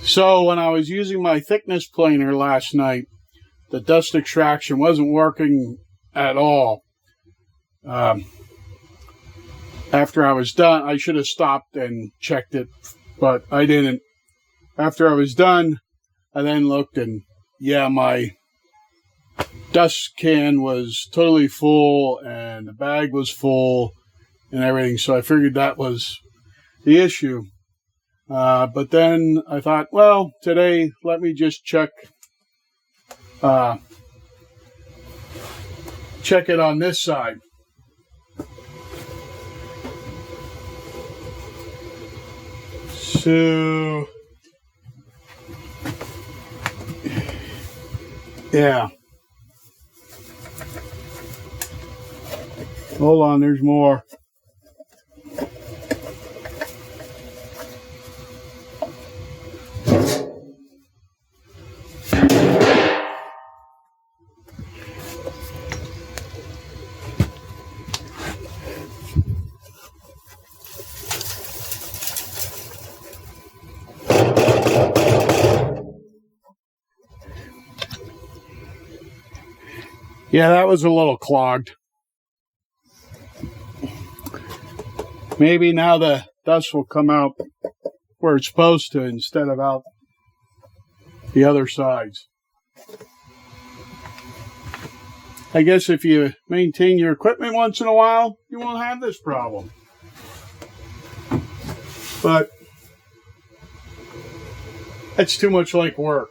So when I was using my thickness planer last night, the dust extraction wasn't working at all. After I was done, I should have stopped and checked it, but I didn't. After I was done, I then looked and yeah, my dust can was totally full and the bag was full and everything. So I figured that was the issue. But then I thought, well, today, let me just check it on this side. So, yeah. Hold on, there's more. Yeah, that was a little clogged. Maybe now the dust will come out where it's supposed to instead of out the other sides. I guess if you maintain your equipment once in a while, you won't have this problem. But it's too much like work.